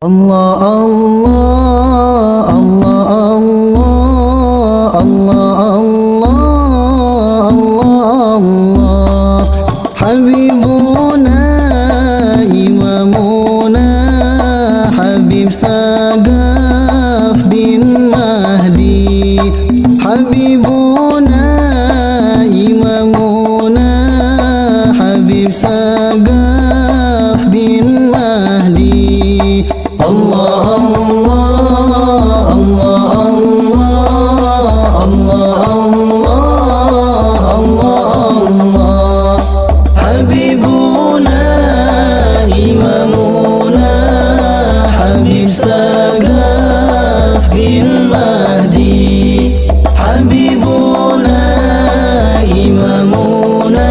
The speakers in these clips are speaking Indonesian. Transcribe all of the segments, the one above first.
Allah Allah Allah Allah Allah Allah Allah Allah Habibuna Imamuna Habib Sagaf bin Mahdi Habibuna Imamuna Habib Sagaf bin Mahdi Allah Allah Allah Allah Allah Allah Allah Habibuna Imamuna Habib Sagaf bin Mahdi Habibuna Imamuna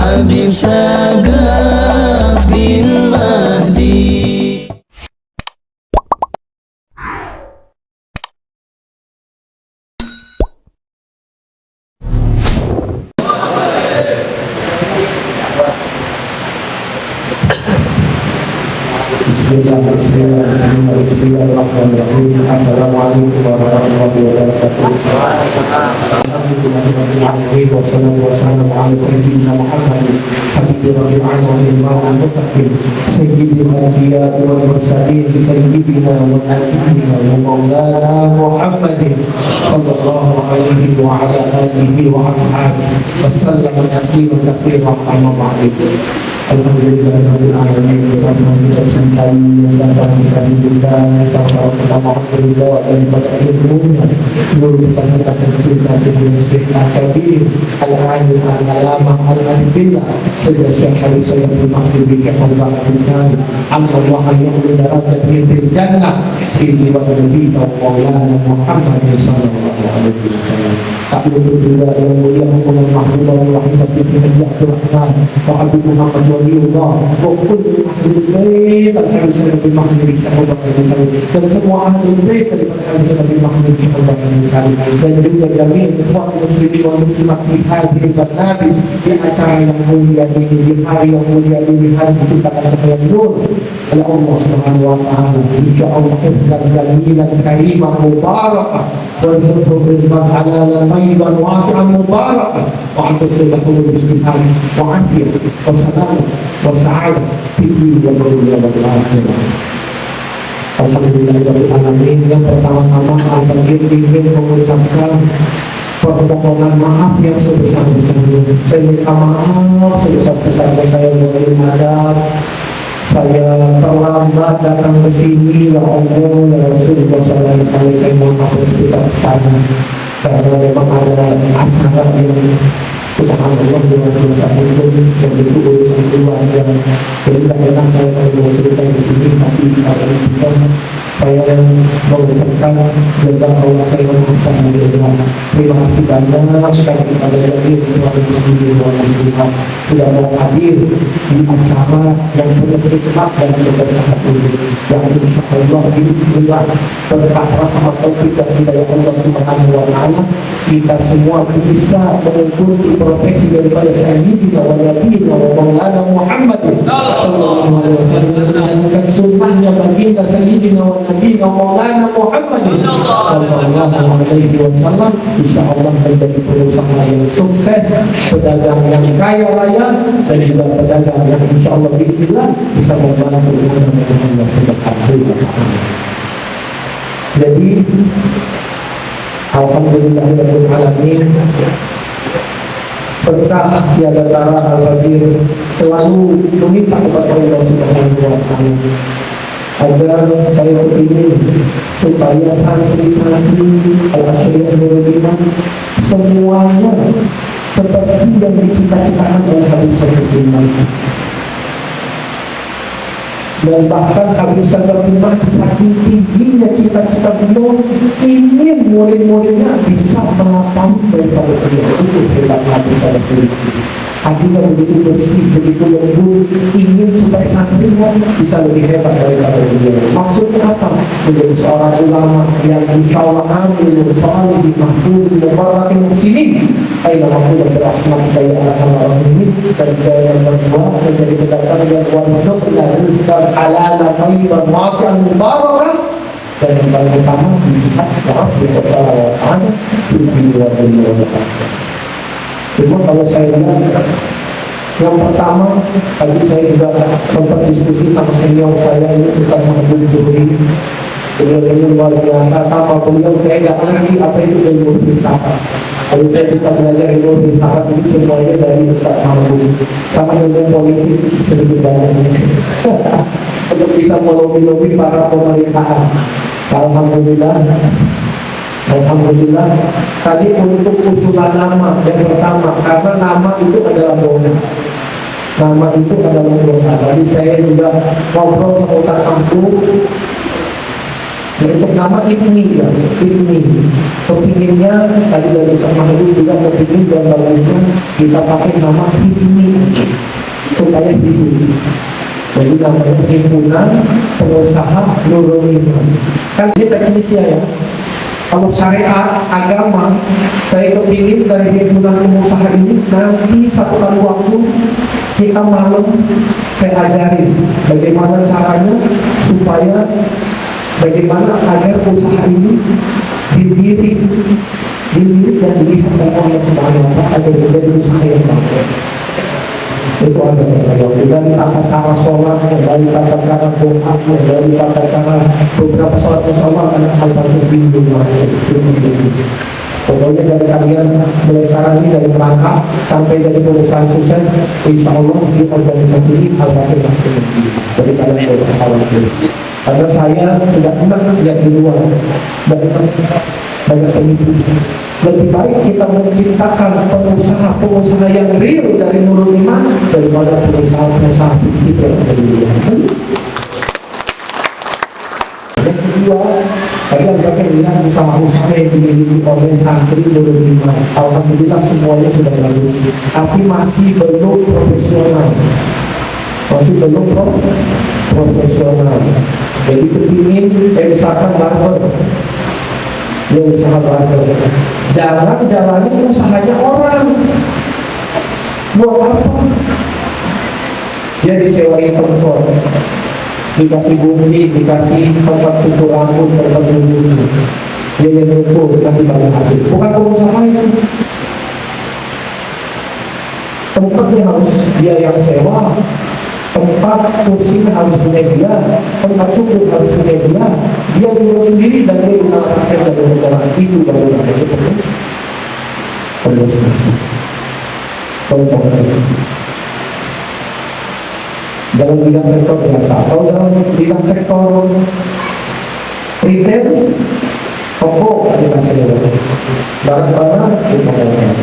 Habib Sagaf bin Mahdi. Bismillahirrahmanirrahim. Assalamualaikum warahmatullahi wabarakatuh. Alhamdulillahirrahmanirrahim. Wassalamualaikum warahmatullahi wabarakatuh. Habibur alamin ma'al mutaqin sayyidil anbiya wal mursalin sayyidina wa nabiyina wa maulana Muhammadin sallallahu alaihi wa ala alihi wa ashabihi wasallam tasliman katsiran amma ba'du. Alhamdulillahirabbil alamin. Kita cintai sama kita hidupkan sama kita alhamdulillah daripada ilmunya luar biasa kita cinta sebenarnya kabir al-alim al-alama al-albillah saja syekh saya bermakna bika Allah bisani amma wa ayyuhu darajat fil jannah fi jiwa nabi maulana Muhammad sallallahu alaihi wasallam. Tak lupa juga yang mulia hukuman mahmud wa hidup fi hajjah Rahman wa habib Muhammad waliullah wa kullu ahlul bait al-hamsa bil mahmud sallallahu alaihi wasallam dan semua ahlul bait daripada hamsa bil mahmud sallallahu alaihi wasallam dan juga jami'an ikhwan muslimin wal muslimat fi hadhihi al-nabis di acara yang mulia ini, di hari yang mulia ini, hari diciptakan cahaya nur oleh Allah Subhanahu wa taala. Insyaallah hifdzan jamilan karimah mubarakah wa rizqan rizqan halalan thayyiban wasi'an mubarakah wa antusibahul bismillah wa afiyah wa salam wa sa'adah fi dunya wal akhirah. Alhamdulillahirabbil alamin. Yang pertama-tama saya ingin mengucapkan permohonan maaf yang sebesar-besarnya. Saya minta maaf sebesar-besarnya saya mungkin ada saya terlambat datang ke sini, ya Allah, ya Rasulullah sallallahu alaihi wasallam. Saya mohon maaf sebesar-besarnya karena memang ada acara yang subhanallah luar biasa itu yang itu urusan keluarga. Jadi tidak enak saya kalau cerita di sini, tapi kalau kita saya mengucapkan jazakallah khairan hasanah jazaa. Terima kasih banyak sekali kepada semua muslimin dan muslimat sudah mau hadir di acara yang penuh hikmat dan keberkahan ini. Yang insyaallah bismillah berkah rahmat taufik dan hidayah Allah Subhanahu wa taala kita semua bisa mengikuti profesi daripada sayyidina wa nabiyina wa maulana Muhammad sallallahu alaihi wasallam dan sunnahnya baginda sayyidina wa nabiyina maulana Muhammad sallallahu alaihi wasallam. Insyaallah menjadi pengusaha yang sukses, pedagang yang kaya raya dan juga pedagang yang insyaallah bismillah bisa membantu dengan Allah Subhanahu wa taala. Jadi alhamdulillahirabbil alamin. Berkah tiada tara al-Qadir selalu meminta kepada Allah Subhanahu wa taala agar saya ingin supaya santri-santri al-Asy'ariyah Nurul semuanya seperti yang dicita-citakan oleh Habib Sagaf bin Mahdi. Dan bahkan Habib Sagaf bin Mahdi saking tingginya cita-cita beliau ingin murid-muridnya bisa mengetahui daripada beliau. Itu hebat Habib Sagaf bin Mahdi. hatinya begitu bersih, begitu lembut, ingin supaya santrinya bisa lebih hebat daripada dia. Maksudnya apa? Menjadi seorang ulama yang insya Allah amil, soleh, mahfud, mubarakin muslimin. Aina mahfud dan berahmat daya anak-anak ini dan daya yang berbuat menjadi kedatangan yang warzuqna rizqan halalan thayyiban wasi'an mubarakan. Dan yang paling utama disihat maaf ya wassalamualaikum warahmatullahi wabarakatuh. Cuma kalau saya bilang yang pertama, tadi saya juga sempat diskusi sama senior saya ini Ustaz Mahmud Zuhri. Beliau ini luar biasa, tanpa beliau saya nggak ngerti apa itu ilmu filsafat. Kalau saya bisa belajar ilmu filsafat ini semuanya dari Ustaz Mahmud. Sama ilmu politik sedikit banyaknya untuk bisa melobi-lobi para pemerintahan. Alhamdulillah. Alhamdulillah. Tadi untuk usulan nama yang pertama, karena nama itu adalah doa. Nama itu adalah doa. Tadi saya juga ngobrol sama Ustaz Mahmud. Untuk nama ini ya, ini kepinginnya tadi dari Ustaz Mahmud juga kepingin dan bagusnya kita pakai nama ini supaya hidup. Jadi namanya himpunan pengusaha Nurul Iman. Kan dia teknisnya ya. Kalau syariat agama, saya kepingin dari himpunan pengusaha ini nanti satu kali waktu kita malam saya ajarin bagaimana caranya supaya bagaimana agar usaha ini dilirik dan dilihat oleh Allah Subhanahu wa Ta'ala agar menjadi usaha yang baik. Itu ada sebenarnya dari tata cara sholat, dari tata cara doa, dari tata cara beberapa sholat ada hal-hal yang bingung pokoknya dari kalian mulai sekarang ini dari merangkap sampai jadi perusahaan sukses, insya Allah di organisasi ini hal-hal yang dari kalian khawatir. Karena saya sudah pernah lihat di luar banyak penipu. Lebih baik kita menciptakan pengusaha yang real dari Nurul Iman daripada pengusaha fiktif yang ada di luar. Yang kedua, tadi mereka bilang usaha-usaha yang dimiliki oleh santri Nurul Iman. Alhamdulillah semuanya sudah bagus, tapi masih belum profesional. Profesional. Jadi kepingin, misalkan barber, dia usaha barber, jangan jalani usahanya orang. Buat apa? Dia disewain tempat, dikasih bumi, dikasih tempat cukur rambut, tempat bumi, dia yang ukur, nanti bagi hasil. Bukan pengusaha itu. Tempatnya harus dia yang sewa, tempat kursinya harus punya dia, tempat cukur harus punya dia juga sendiri dan dia mengatakan dari negara itu baru ada itu perlu. Contoh dalam bidang sektor biasa atau dalam bidang sektor retail, toko kita sewa, barang-barang kita bayar,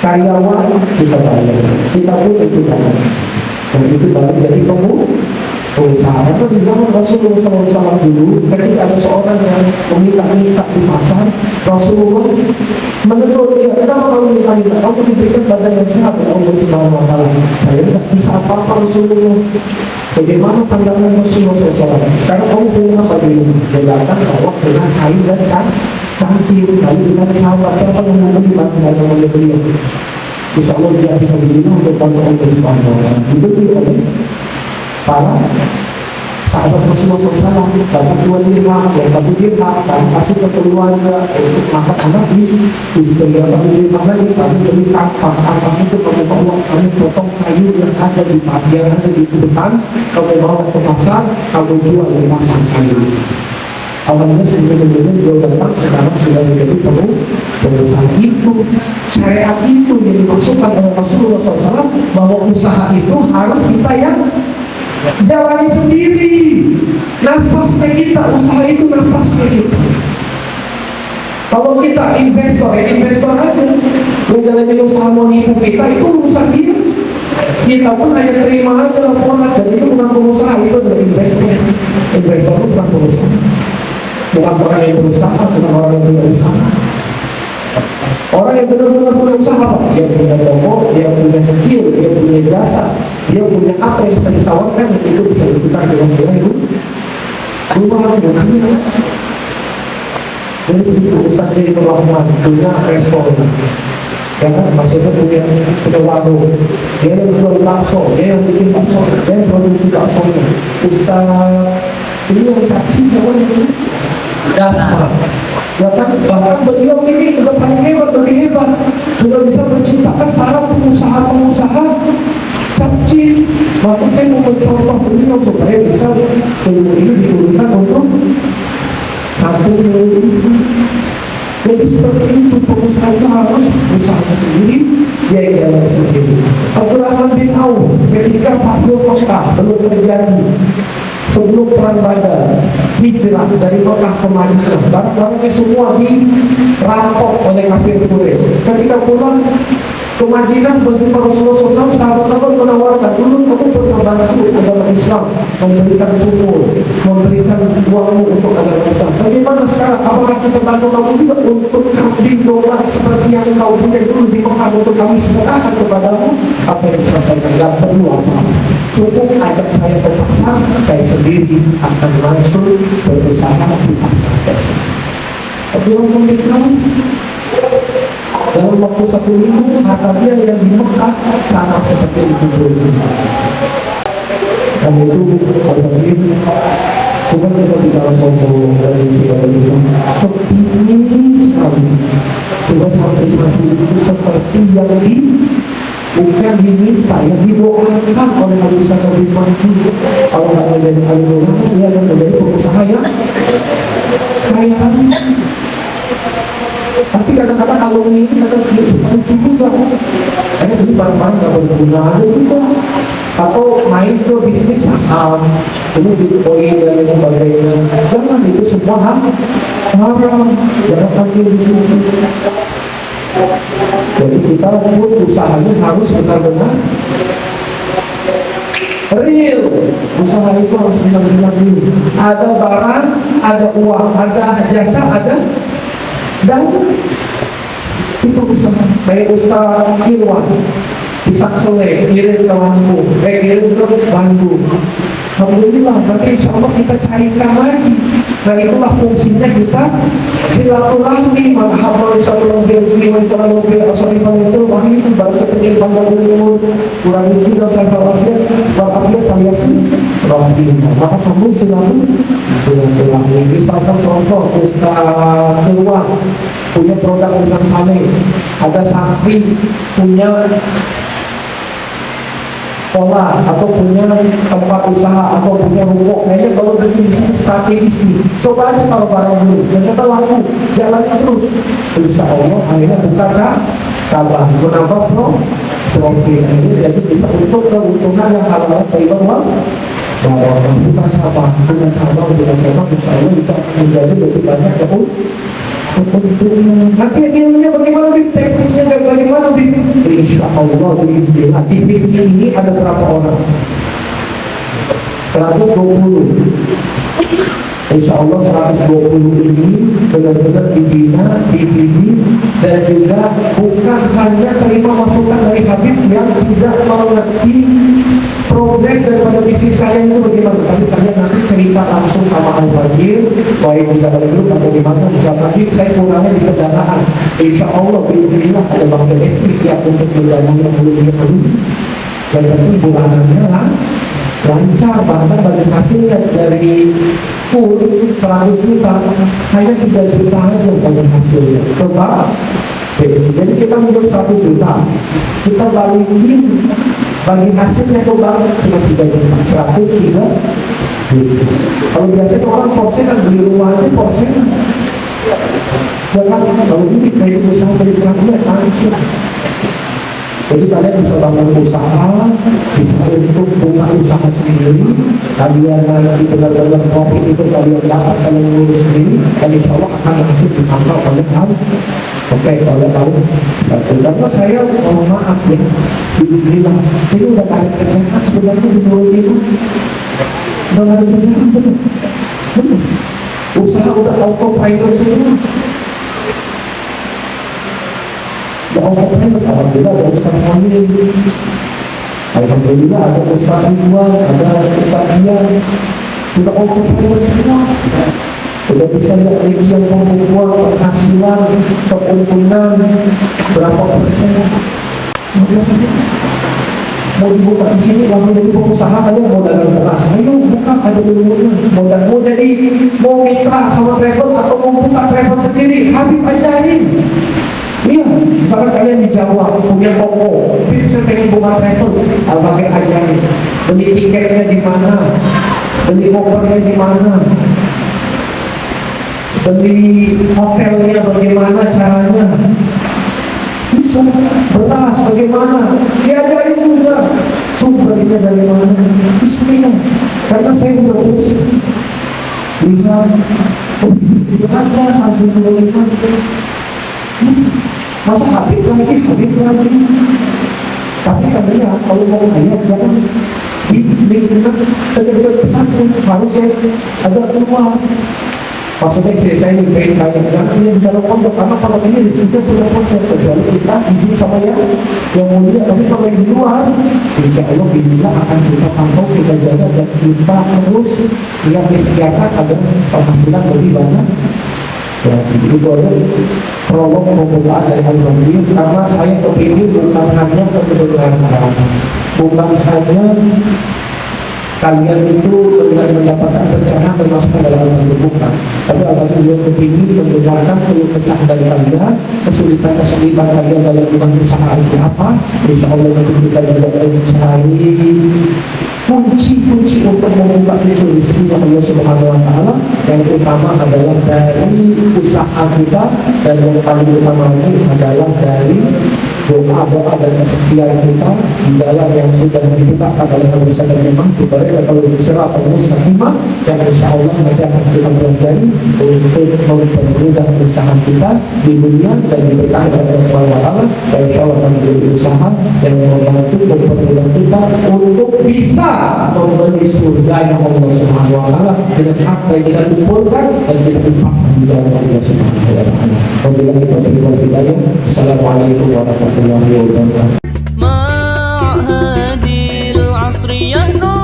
karyawan kita bayar, kita pun itu bayar. Dan itu baru jadi pengusaha. Karena di zaman Rasulullah SAW dulu, ketika ada seorang yang meminta-minta di pasar, Rasulullah menegur dia, kenapa kamu minta-minta? Kamu diberikan badan yang sehat oleh Allah Subhanahu wa Ta'ala. Saya tidak bisa apa-apa Rasulullah. Bagaimana pandangan Rasulullah SAW? Sekarang kamu punya apa dulu? Jabatan bahwa dengan kain dan cantik, lalu dengan sahabat, siapa yang membeli badan beliau? Insya Allah dia bisa dibina untuk Allah Subhanahu wa Ta'ala. Dibeli oleh para sahabat Rasulullah SAW. Dapat 2 dirham, yang 1 dirham, kami kasih ke keluarga untuk makan anak istri yang 1 dirham lagi. Kami beli kangkang itu kamu bawa, kami potong kayu yang ada di yang ada di depan, kamu bawa ke pasar, kamu jual di pasar kayu. Alhamdulillah sebelum-sebelumnya beliau datang sekarang sudah menjadi pengusaha. Itu syariat itu yang dimaksudkan oleh Rasulullah SAW, bahwa usaha itu harus kita yang jalani sendiri. Nafasnya kita, usaha itu nafasnya kita. Kalau kita investor aja menjalani usaha mau nipu kita, itu urusan dia. Kita pun hanya terima aja laporan, dan itu bukan pengusaha, itu adalah investor. Investor itu bukan pengusaha, bukan orang yang berusaha, bukan orang yang tidak berusaha. Orang yang benar-benar punya usaha, dia punya toko, dia punya skill, dia punya jasa, dia punya apa yang bisa ditawarkan, itu bisa ditukar dengan nilai itu. Rumah dengan jadi begitu Ustaz Zainul Rahman punya restoran, ya kan, maksudnya punya warung, dia yang jual bakso, dia yang bikin bakso, dia yang produksi baksonya. Ustaz ini yang saksi siapa ini? Dasar. Ya kan, bahkan beliau ini sudah paling hebat, sudah bisa menciptakan para pengusaha-pengusaha capcin. Maka saya mau mencontoh beliau supaya bisa ilmu ini diturunkan untuk satu ilmu. Jadi seperti itu, pengusaha itu harus usahanya sendiri, dia jalan sendiri. Abdurrahman bin Auf ketika Fathu Makkah belum terjadi, sebelum perang Badar, hijrah dari Mekah ke Madinah, barang-barangnya semua dirampok oleh kafir Quraisy. Ketika pulang ke Madinah, berjumpa Rasulullah SAW, sahabat-sahabat menawarkan, dulu kamu berbantu agama Islam, memberikan sumur, memberikan uangmu untuk agama Islam. Bagaimana sekarang? Apakah kita bantu kamu juga untuk kambing domba seperti yang kau punya dulu di Mekah untuk kami sedekahkan kepadamu? Apa yang disampaikan? Tidak perlu apa-apa. Cukup ajak saya ke pasar, saya sendiri akan langsung berusaha di pasar tersebut. Tapi orang memikirkan dalam waktu 1 minggu harta dia yang di Mekah sama seperti itu dulu. Dan itu bukan kita bicara sombong dan sebagainya, kepingin sekali. Coba sampai saat itu seperti yang bukan diminta, yang didoakan oleh Nabi Sallallahu. Kalau nggak menjadi alim, dia akan menjadi pengusaha yang kaya. Tapi kadang-kadang kalau ini kadang tidak seperti juga. Karena beli barang-barang nggak berguna ada juga. Atau main ke bisnis saham, ini bitcoin dan lain sebagainya. Jangan, itu semua haram. Jangan ambil di sini. Jadi kita pun usahanya harus benar-benar real. Usaha itu harus benar-benar real. Ada barang, ada uang, ada jasa, ada dan itu bisa. Kayak Ustaz Irwan bisa soleh kirim ke Bandung, kirim ke Bandung. Alhamdulillah, nanti insya Allah kita cairkan lagi. Nah itulah fungsinya kita silaturahmi. Marhaban sallallahu alaihi wasallam. Itu baru seperti Bangga Timur, kurang isi dan saya wasiat walaupun kalian rahim. Maka sambung silaturahmi. Misalkan contoh Ustaz Irwan punya produk Ustaz Saleh, ada Sakri punya sekolah atau punya tempat usaha atau punya ruko, kayaknya kalau definisi strategis nih, coba aja kalau barang dulu ternyata laku, jalan terus, insya Allah akhirnya buka cabang, menambah profit. Ini jadi bisa untuk keuntungan yang halal tayyiban bahwa buka cabang, insya Allah kita menjadi lebih banyak nanti ilmunya bagaimana, teknisnya bagaimana, insya Allah bismillah. Di tim ini ada berapa orang? 120. Insya Allah 120 ini benar-benar dibina, dibimbing, dan juga bukan hanya terima masukan dari Habib yang tidak mengerti progres daripada bisnis kalian itu bagaimana, tapi kalian nanti cerita langsung sama Al-Fadhil, baik di dalam grup atau di mana, misalkan saya kurangnya di pendanaan, insya Allah bismillah ada Bang PSI siap untuk mendanai yang belum dulu, dan tentu bulanannya lancar, bahkan bagi hasilnya dari full 100 juta hanya 3 juta aja bagi hasilnya. Coba jadi kita menurut 1 juta kita balikin bagi hasilnya ke bank cuma 3 juta, 103 juta. Kalau biasanya orang porsenan beli rumah aja porsenan. Jangan kalau ini kayak usaha beli kerangnya langsung. Jadi kalian bisa bangun usaha, bisa untuk buka usaha sendiri. Kalian nanti benar-benar profit itu kalian dapat kalian ngurus sendiri, dan insya Allah akan langsung ditambah oleh hal. Oke, kalau tahu. Karena saya mohon maaf ya, bismillah, saya udah ada kerjaan sebenarnya di mulut itu, udah ada kerjaan betul. Usaha udah autopilot semua. pilot, alhamdulillah ada Ustaz Hamid, alhamdulillah ada Ustaz Ridwan, ada Ustaz Dian, sudah pilot semua. Sudah bisa lihat rincian pembukuan, penghasilan, keuntungan, berapa persen. Mau dibuka di sini, langsung jadi pengusaha, kalian mau dagang beras, ayo buka, ada ilmunya. Mau jadi, mau mitra sama travel atau mau buka travel sendiri, Habib ajarin. Iya, misalkan kalian di Jawa punya toko, tapi bisa pengen buka travel, Al-Bagir ajarin. Beli tiketnya di mana, beli kopernya di mana, beli hotelnya bagaimana caranya, bisa beras bagaimana, diajarin juga sumbernya dari mana. Bismillah, karena saya berus lihat aja sambil melihat masa Habib lagi. Tapi katanya kalau mau kaya jangan di lingkungan dekat-dekat pesantren, harusnya agak keluar. Maksudnya saya ini pengen kaya, jangan di dalam pondok, karena pondok ini di situ punya pondok, kecuali kita izin sama yang mulia. Tapi kalau yang di luar, insya Allah bismillah akan kita pantau, kita jaga, dan kita terus yang disediakan agar penghasilan lebih banyak. Ya, itu aja prolog pembukaan dari Al-Bagir, karena saya kepilih bukan hanya kebenaran, bukan hanya kalian itu dengan mendapatkan pencerahan termasuk dalam bukan, tapi apalagi juga kepingin mendengarkan keluh kesah dari kalian, kesulitan kalian dalam berusaha itu apa. Insya Allah nanti kita juga akan mencari kunci untuk membuka pintu rezeki Allah Subhanahu Wa Taala. Yang utama adalah dari usaha kita, dan yang paling utama ini adalah dari doa dan kesetiaan kita di dalam yang sudah ditetapkan oleh Allah Subhanahu Wa Taala. Kalau diserah mustaqimah, dan insya Allah nanti akan kita pelajari untuk mempermudah usaha kita di dunia dan diberkahi oleh Allah Subhanahu Wa Taala. Dan insya Allah akan menjadi usaha yang membantu mempermudah kita untuk bisa membeli surga yang Allah Subhanahu Wa Taala dengan harta yang kita kumpulkan dan kita infakkan di jalan Allah Subhanahu Wa Taala. Wabillahi taufiq wal hidayah. Assalamualaikum warahmatullahi wabarakatuh. معهد العصر يهنو